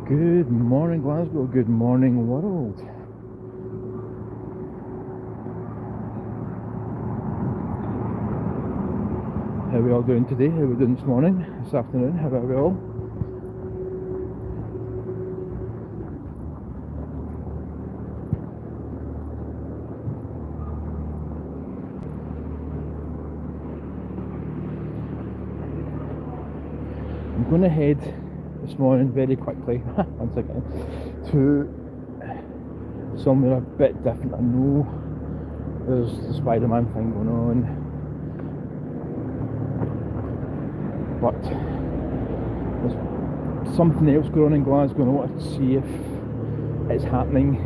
Good morning, Glasgow. Good morning, world. How are we all doing today? How are we doing this morning, this afternoon? How are we all? I'm going to head this morning very quickly, once again, to somewhere a bit different. I know there's the Spider-Man thing going on, but there's something else going on in Glasgow and I want to see if it's happening,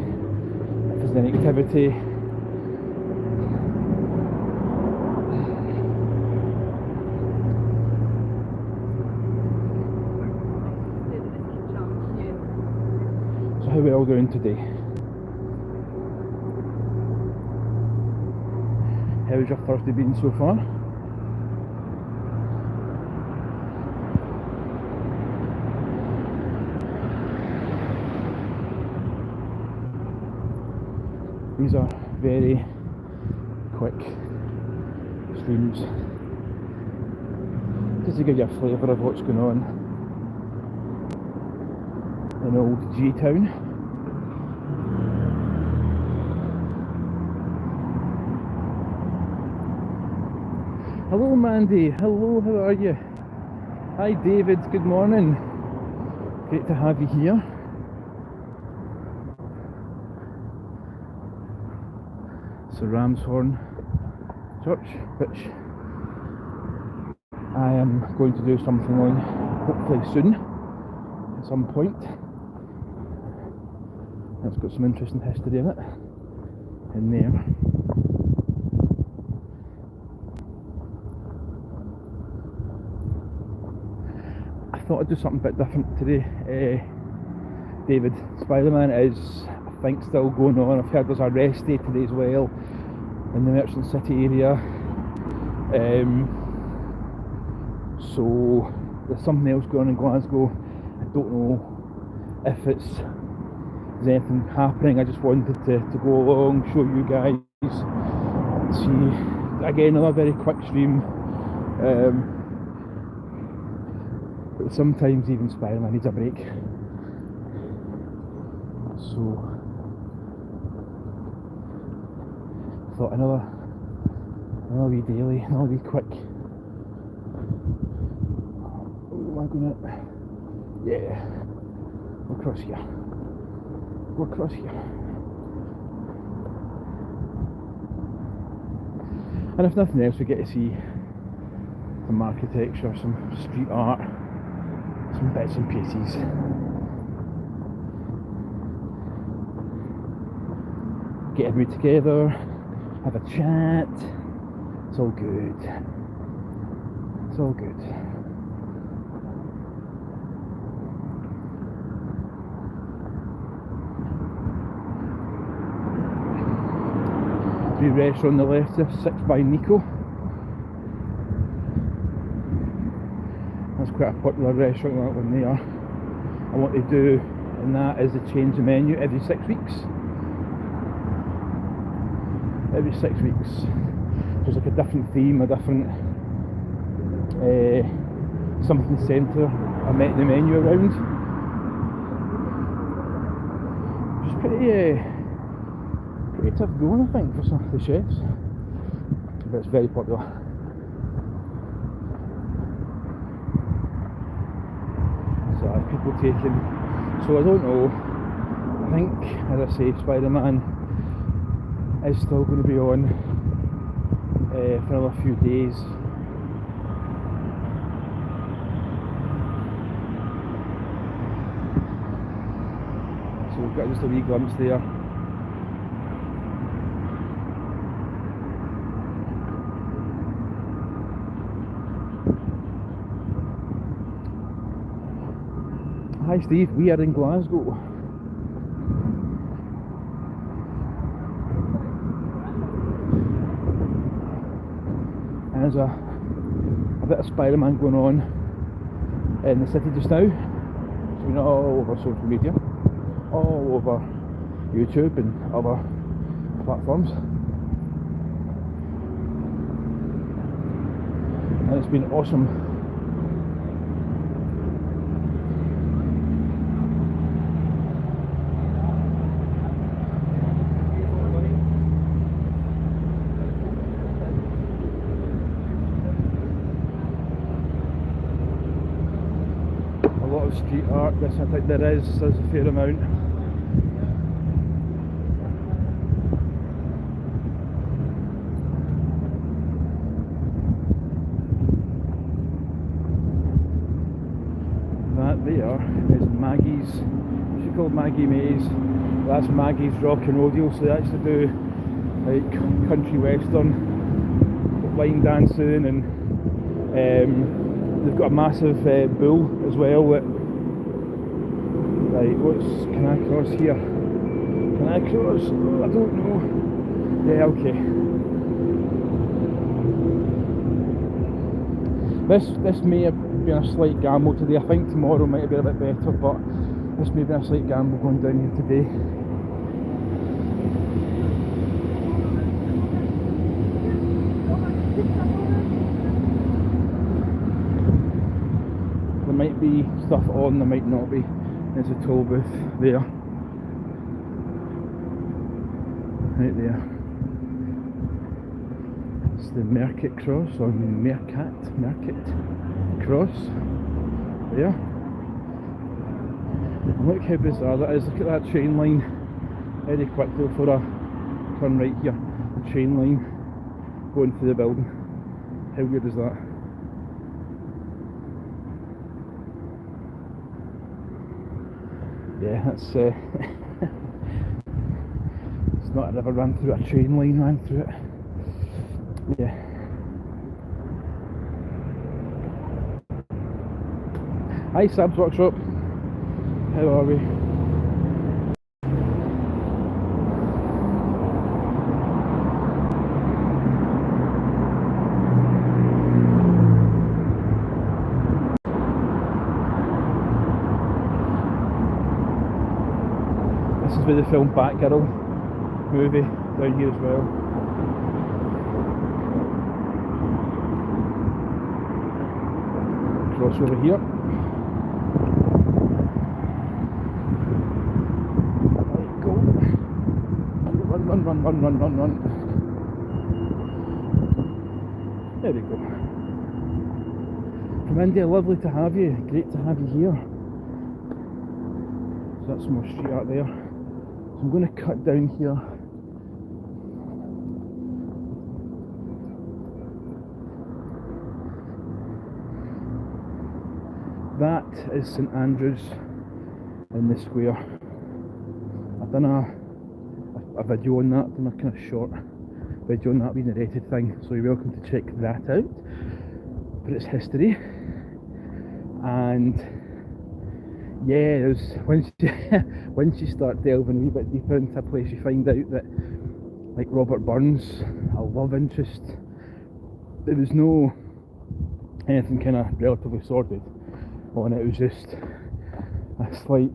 if there's any activity. So how are we all doing today? How's your Thursday been so far? These are very quick streams, just to give you a flavour of what's going on in old G-Town. Hello Mandy, hello, how are you? Hi David, good morning. Great to have you here. So Ramshorn Church, which I am going to do something on hopefully soon, at some point. It's got some interesting history in it, in there. I thought I'd do something a bit different today. David, Spider-Man is, I think, still going on. I've heard there's a rest day today as well in the Merchant City area. So there's something else going on in Glasgow. I don't know if there's anything happening. I just wanted to go along, show you guys, see, again, another very quick stream. But sometimes even Spider-Man needs a break. So I thought another wee daily, another wee quick. Oh, am I going to? Yeah, go across here. Go across here. And if nothing else, we get to see some architecture, some street art, some bits and pieces. Get everybody together, have a chat. It's all good. It's all good. The restaurant on the left there, 6 by Nico. That's quite a popular restaurant, that one there. And what they do in that is they change the menu every 6 weeks. Every 6 weeks. There's like a different theme, a different something to centre the menu around. It's pretty tough going, I think, for some of the chefs. But it's very popular. So people taking, so I don't know, I think, as I say, Spider-Man is still going to be on for another few days. So we've got just a wee glimpse there. Hi Steve, we are in Glasgow. And there's a bit of Spider-Man going on in the city just now. It's been all over social media, all over YouTube and other platforms, and it's been awesome. A lot of street art, this I think there's a fair amount. That there is Maggie's, she called Maggie Mays. That's Maggie's Rock and Rodeo, so they actually do like country western, line dancing, and they've got a massive bull as well. That, right, can I cross here? Can I cross? Oh, I don't know. Yeah, okay. This may have been a slight gamble today. I think tomorrow might have been a bit better, but this may have been a slight gamble going down here today. There might be stuff on, there might not be. There's a toll booth there. Right there. It's the Market Cross, or Market Cross. There. And look how bizarre that is. Look at that train line. Very quickly before I turn right here. The train line going through the building. How weird is that? Yeah, that's it's not I've ever ran through a train line, ran through it. Yeah. Hi Sab's Workshop. How are we? This is where they filmed Batgirl movie down here as well. Cross over here. There you go. Run. There we go. From India, lovely to have you. Great to have you here. So that's some more street art there. So I'm going to cut down here. That is St Andrews in the square. I've done a video on that, done a kind of short video on that being the rated thing, so you're welcome to check that out. But it's history, and yeah, there's once you start delving a wee bit deeper into a place, you find out that, like Robert Burns, a love interest, there was no anything kind of relatively sordid on it. It was just a slight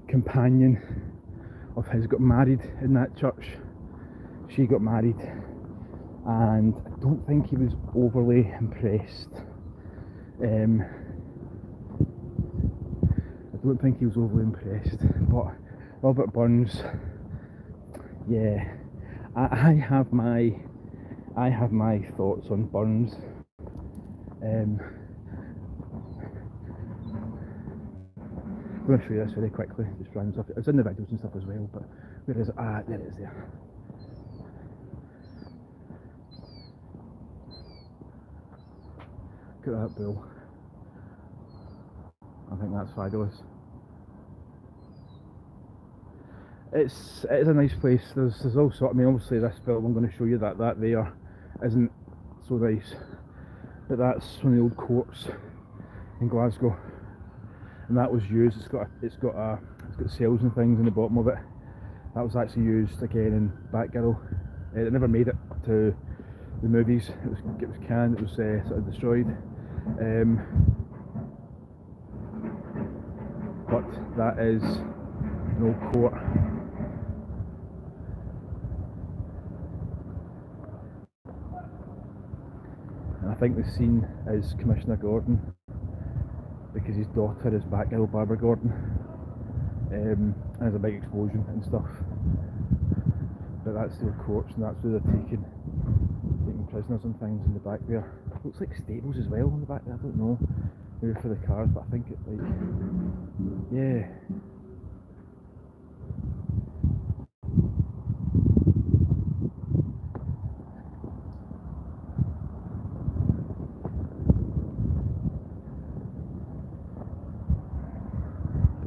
companion of his got married in that church. She got married, and I don't think he was overly impressed. I don't think he was overly impressed, but Robert Burns, yeah, I have my thoughts on Burns. I'm going to show you this very quickly, just random stuff. It's in the videos and stuff as well, but where is it? Ah, there it is there. Look at that bull. I think that's fabulous. It's a nice place. There's all sort. I mean, obviously this building I'm going to show you that there isn't so nice, but that's one of the old courts in Glasgow, and that was used. It's got cells and things in the bottom of it. That was actually used again in Batgirl. It never made it to the movies. It was canned. It was sort of destroyed. but that is an old court. And I think the scene is Commissioner Gordon, because his daughter is Batgirl, Barbara Gordon, and there's a big explosion and stuff. But that's the old courts, and that's where they're taking prisoners and things in the back there. Looks like stables as well in the back there, I don't know, maybe for the cars, but I think it's like, yeah.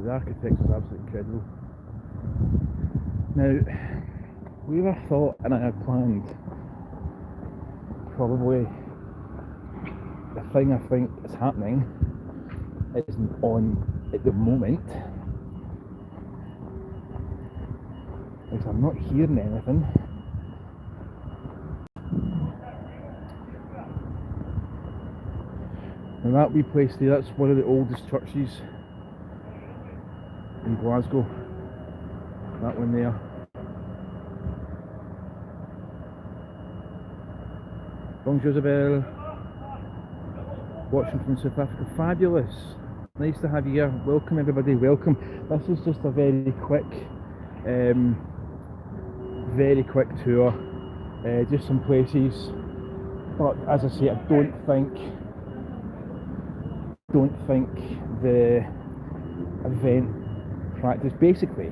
The architecture is absolutely incredible. Now, we were thought, and I had planned, probably the thing I think is happening isn't on at the moment, because I'm not hearing anything. And that wee place there, that's one of the oldest churches in Glasgow, that one there. Bonjour Isabel, watching from South Africa. Fabulous, nice to have you here. Welcome everybody, welcome. This is just a very quick tour, just some places, but as I say, I don't think the event practice, basically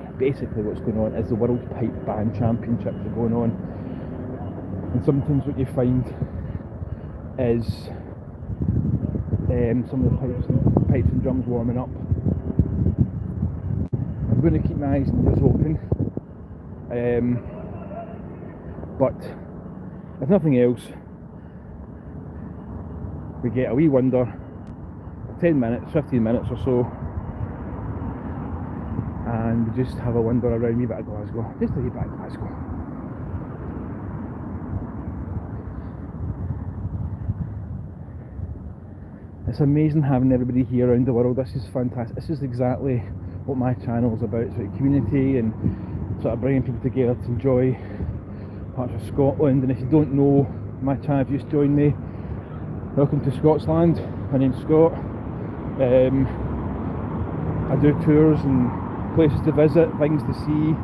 what's going on is the World Pipe Band Championships are going on, and sometimes what you find is some of the pipes and drums warming up. I'm going to keep my eyes and ears open, but if nothing else, we get a wee wander, 10 minutes, 15 minutes or so, and we just have a wander around a wee bit of Glasgow, just a wee bit of Glasgow. It's amazing having everybody here around the world. This is fantastic. This is exactly what my channel is about, sort of community and sort of bringing people together to enjoy parts of Scotland. And if you don't know my channel, if you just joined me, welcome to Scotsland. My name's Scott. I do tours and places to visit, things to see.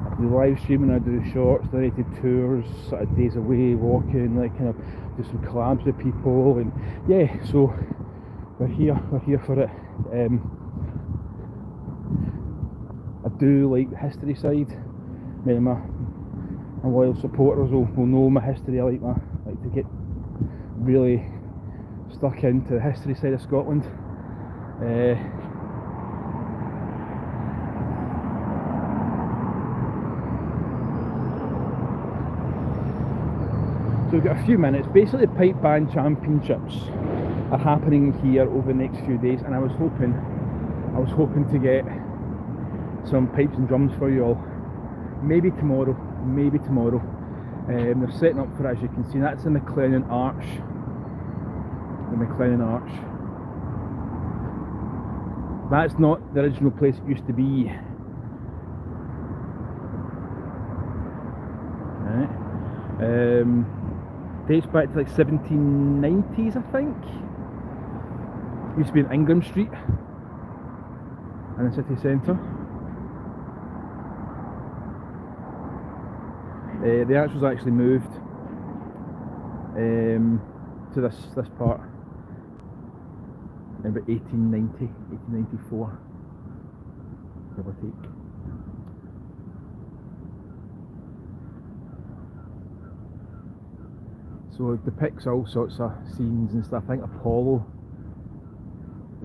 I do live streaming, I do shorts, narrated tours, sort of days away, walking, like kind of do some collabs with people, and yeah, so we're here for it. I do like the history side. Many of my loyal supporters will know my history. I like to get really stuck into the history side of Scotland. So we've got a few minutes. Basically, the Pipe Band Championships are happening here over the next few days, and I was hoping to get some pipes and drums for you all. Maybe tomorrow. They're setting up for it, as you can see. That's the McLennan Arch. That's not the original place it used to be. Right. Dates back to like 1790s, I think. Used to be in Ingram Street in the city centre. The arch was actually moved to this part in about 1890, 1894, give or take. So it depicts all sorts of scenes and stuff. I think Apollo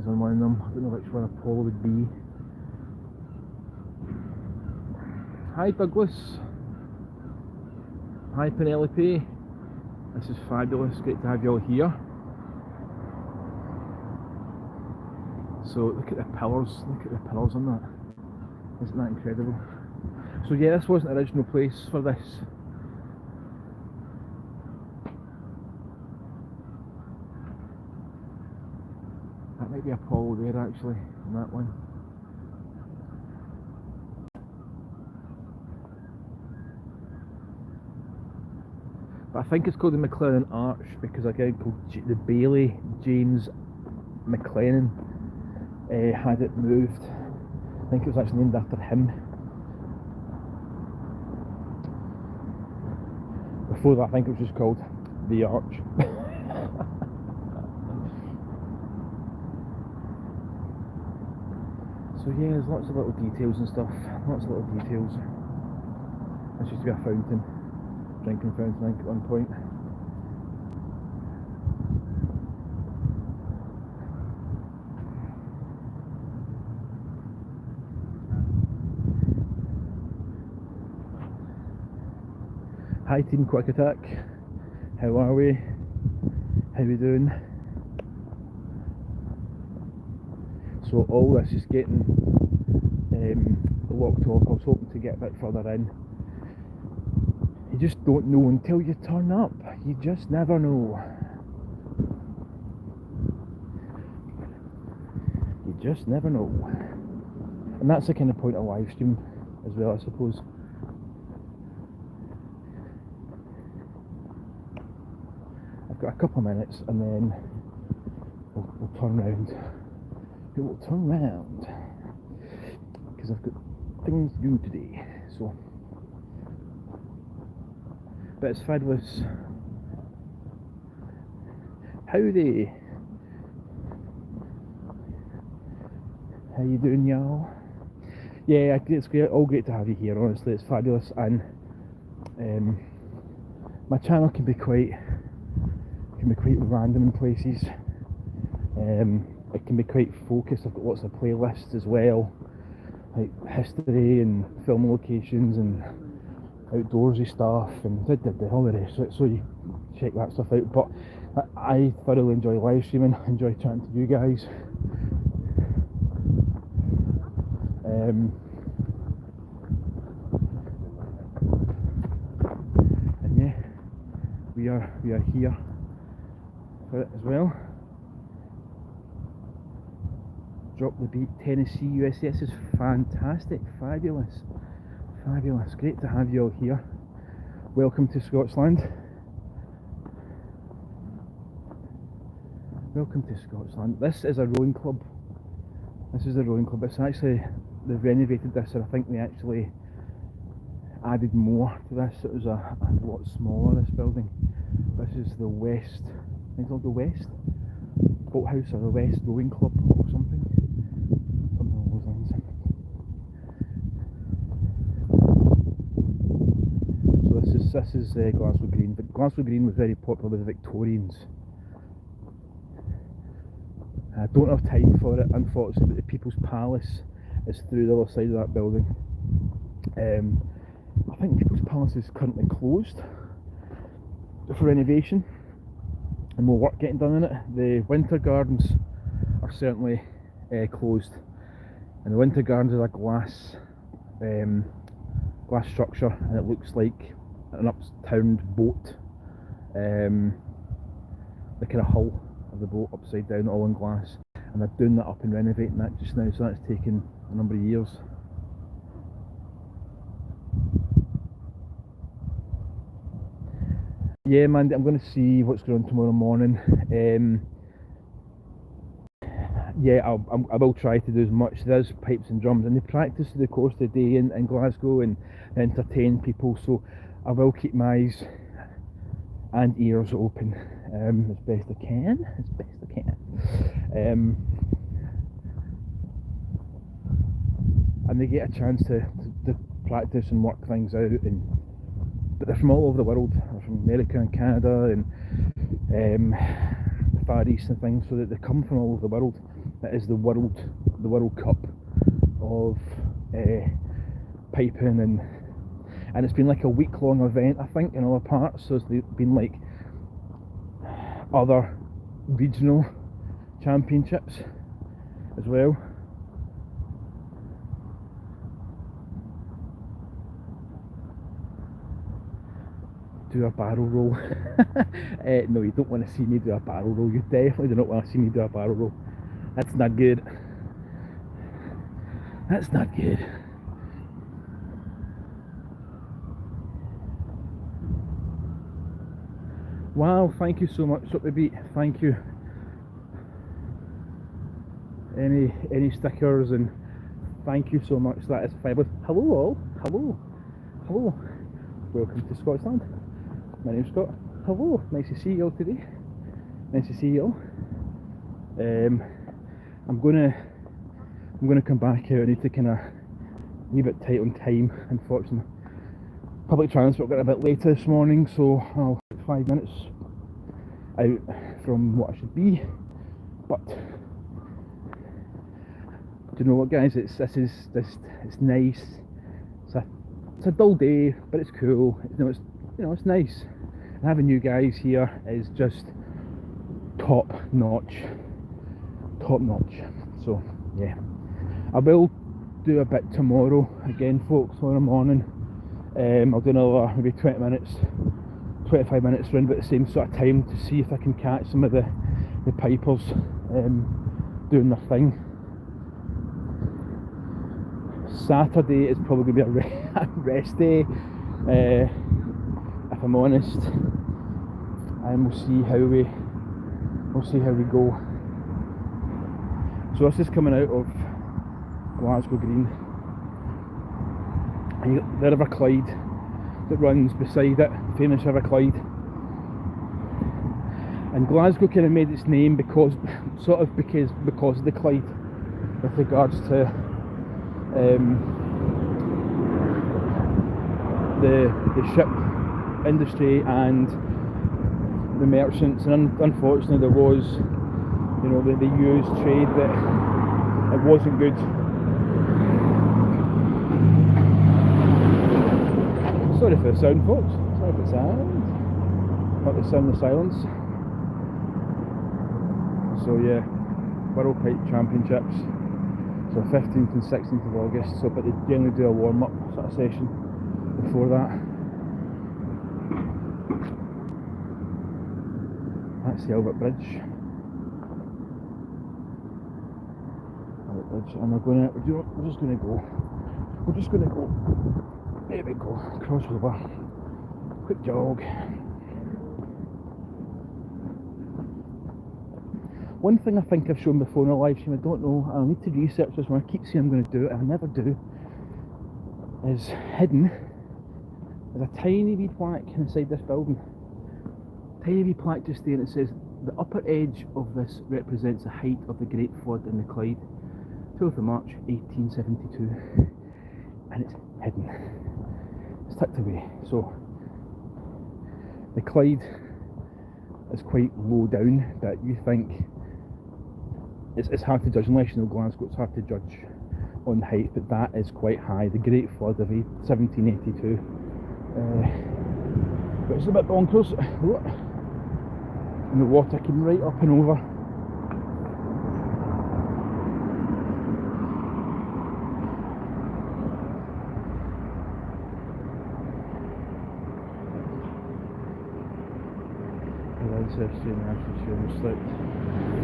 is on one of them. I don't know which one Apollo would be. Hi Douglas. Hi Penelope. This is fabulous. Great to have you all here. So look at the pillars. Look at the pillars on that. Isn't that incredible? So yeah, this wasn't the original place for this. That might be Apollo there actually, on that one. But I think it's called the McLennan Arch because a guy called the Bailey, James McLennan, had it moved. I think it was actually named after him. Before that, I think it was just called the Arch. So yeah, there's lots of little details and stuff. Lots of little details. This used to be a fountain, drinking fountain, I think, at one point. Hi Team Quick Attack, how are we? How we doing? So all this is getting locked off. I was hoping to get a bit further in. You just don't know until you turn up. You just never know. You just never know. And that's the kind of point of live stream as well, I suppose. I've got a couple of minutes and then we'll turn round. We'll turn round because I've got things to do today. So, but it's fabulous. Howdy. How you doing, y'all? Yeah, it's great. All great to have you here. Honestly, it's fabulous, and my channel can be quite random in places. It can be quite focused. I've got lots of playlists as well, like history and film locations and outdoorsy stuff and all the rest of it. So you check that stuff out. But I thoroughly enjoy live streaming. I enjoy chatting to you guys. And yeah, we are here for it as well. Drop the Beat, Tennessee, USA. This is fantastic, fabulous. Great to have you all here. Welcome to Scotland. Welcome to Scotland. This is a rowing club. This is a rowing club. It's actually, they've renovated this, and I think they actually added more to this. It was a lot smaller, this building. This is the West, I think it's called the West Boathouse or the West Rowing Club or something. Something along those lines. So this is Glasgow Green, but Glasgow Green was very popular with the Victorians. I don't have time for it, unfortunately, but the People's Palace is through the other side of that building. I think People's Palace is currently closed for renovation and more work getting done in it. The Winter Gardens are certainly closed, and the Winter Gardens is a glass structure, and it looks like an upturned boat, the kind of hull of the boat upside down, all in glass, and they're doing that up and renovating that just now, so that's taken a number of years. Yeah, man, I'm going to see what's going on tomorrow morning. Yeah, I will try to do as much. There's pipes and drums, and they practice through the course of the day in Glasgow and entertain people, so I will keep my eyes and ears open as best I can. And they get a chance to practice and work things out, but they're from all over the world. They're from America and Canada and the Far East and things, so that they come from all over the world. That is the World Cup of piping, and it's been like a week-long event, I think, in other parts. So it's been like other regional championships as well. Do a barrel roll. No, you don't want to see me do a barrel roll. You definitely do not want to see me do a barrel roll. That's not good. That's not good. Wow, thank you so much, Up the Beat. Thank you. Any stickers, and thank you so much. That is fabulous. Hello all. Hello. Hello. Welcome to Scotland. My name's Scott. Hello. Nice to see you all today. Nice to see you all. I'm gonna come back out. I need to kind of leave it tight on time, unfortunately. Public transport got a bit later this morning, so I'll 5 minutes out from what I should be. But do you know what, guys? It's nice. It's a dull day, but it's cool. It's nice. And having you guys here is just top notch. So yeah, I will do a bit tomorrow again, folks, tomorrow morning. I'll do another maybe 20 minutes, 25 minutes around about the same sort of time to see if I can catch some of the pipers doing their thing. Saturday is probably going to be a rest day, if I'm honest, and we'll see how we go. So this is coming out of Glasgow Green, and you got the River Clyde that runs beside it, famous River Clyde. And Glasgow kind of made its name because of the Clyde, with regards to the ship industry and the merchants, and unfortunately there was, the used trade that it wasn't good. Sorry for the sound, folks. Sorry for the sound. Not the sound of silence. So yeah, World Pipe Championships. So 15th and 16th of August. So, but they generally do a warm-up sort of session before that. That's the Albert Bridge. And we're just gonna go. There we go. Cross over. Quick jog. One thing I think I've shown before in a live stream, I don't know, I'll need to research this one. I keep saying I'm going to do it, and I never do. Is hidden. There's a tiny wee plaque inside this building. Tiny wee plaque just there, and it says the upper edge of this represents the height of the Great Flood in the Clyde, 12th of March 1872, and it's hidden. It's tucked away. So the Clyde is quite low down, but you think it's hard to judge unless you know Glasgow. It's hard to judge on height, but that is quite high. The Great Flood of 1782. But it's a bit bonkers. And the water came right up and over.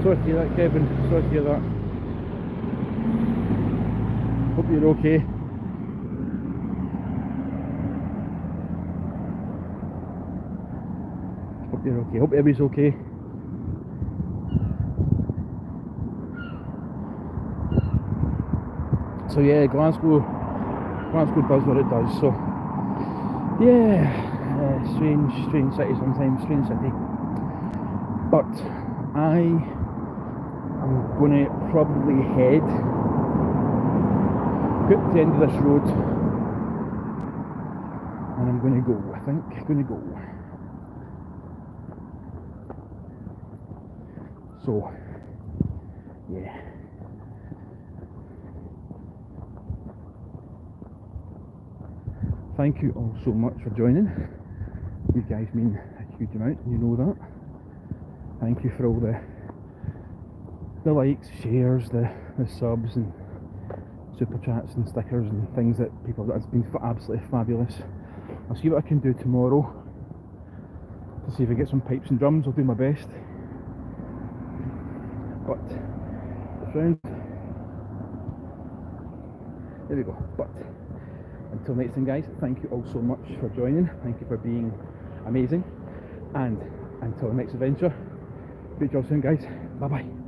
Sorry to hear that, Kevin. Sorry to hear that. Hope you're okay. Hope you're okay. Hope everybody's okay. So yeah, Glasgow does what it does. So yeah, strange city sometimes. Strange city. But I am going to probably get to the end of this road, and I'm going to go. I think I'm going to go. So yeah. Thank you all so much for joining. You guys mean a huge amount, you know that. Thank you for all the likes, shares, the subs and super chats and stickers and things that people have done. It's been absolutely fabulous. I'll see what I can do tomorrow to see if I get some pipes and drums. I'll do my best. But round. There we go. But until next time, guys, thank you all so much for joining. Thank you for being amazing. And until the next adventure, speak to you all soon, guys. Bye bye.